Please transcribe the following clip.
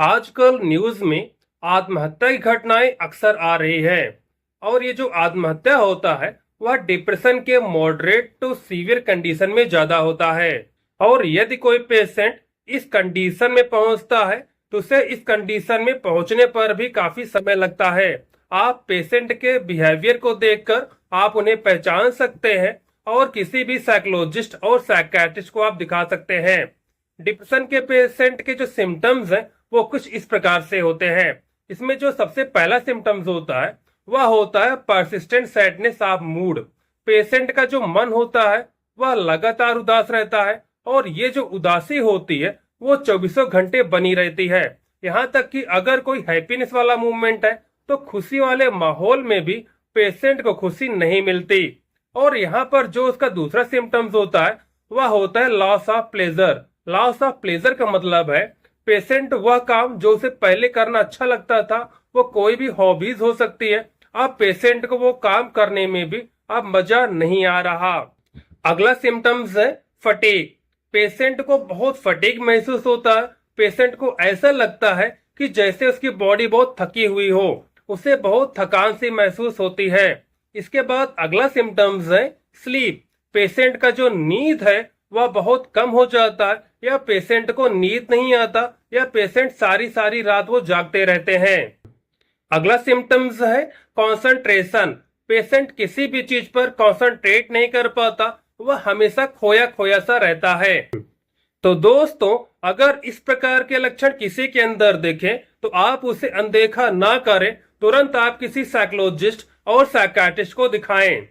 आजकल न्यूज में आत्महत्या की घटनाएं अक्सर आ रही है। और ये जो आत्महत्या होता है वह डिप्रेशन के मॉडरेट टू सीवियर कंडीशन में ज्यादा होता है। और यदि कोई पेशेंट इस कंडीशन में पहुंचता है तो उसे इस कंडीशन में पहुंचने पर भी काफी समय लगता है। आप पेशेंट के बिहेवियर को देखकर आप उन्हें पहचान सकते हैं और किसी भी साइकोलॉजिस्ट और साइकियाट्रिस्ट को आप दिखा सकते हैं। डिप्रेशन के पेशेंट के जो सिम्टम्स हैं वो कुछ इस प्रकार से होते हैं। इसमें जो सबसे पहला सिम्टम्स होता है वह होता है persistent sadness of mood. Patient का जो मन होता है वह लगातार उदास रहता है और ये जो उदासी होती है वो 24 घंटे बनी रहती है। यहाँ तक कि अगर कोई हैप्पीनेस वाला मूवमेंट है तो खुशी वाले माहौल में भी पेशेंट को खुशी नहीं मिलती। और यहाँ पर जो उसका दूसरा सिम्टम्स होता है वह होता है loss of pleasure. Loss of pleasure का मतलब है पेशेंट वह काम जो उसे पहले करना अच्छा लगता था, वो कोई भी हॉबीज हो सकती है, अब पेशेंट को वो काम करने में भी अब मजा नहीं आ रहा। अगला सिम्टम्स है फटीग। पेशेंट को बहुत फटीग महसूस होता है। पेशेंट को ऐसा लगता है कि जैसे उसकी बॉडी बहुत थकी हुई हो, उसे बहुत थकान सी महसूस होती है। इसके बाद अगला सिम्टम्स है स्लीप। पेशेंट का जो नींद है वह बहुत कम हो जाता है, या पेशेंट को नींद नहीं आता, या पेशेंट सारी सारी रात वो जागते रहते हैं। अगला सिम्टम्स है कंसंट्रेशन। पेशेंट किसी भी चीज पर कंसंट्रेट नहीं कर पाता, वह हमेशा खोया खोया सा रहता है। तो दोस्तों, अगर इस प्रकार के लक्षण किसी के अंदर देखें तो आप उसे अनदेखा ना करें, तुरंत आप किसी साइकोलॉजिस्ट और साइकियाट्रिस्ट को दिखाएं।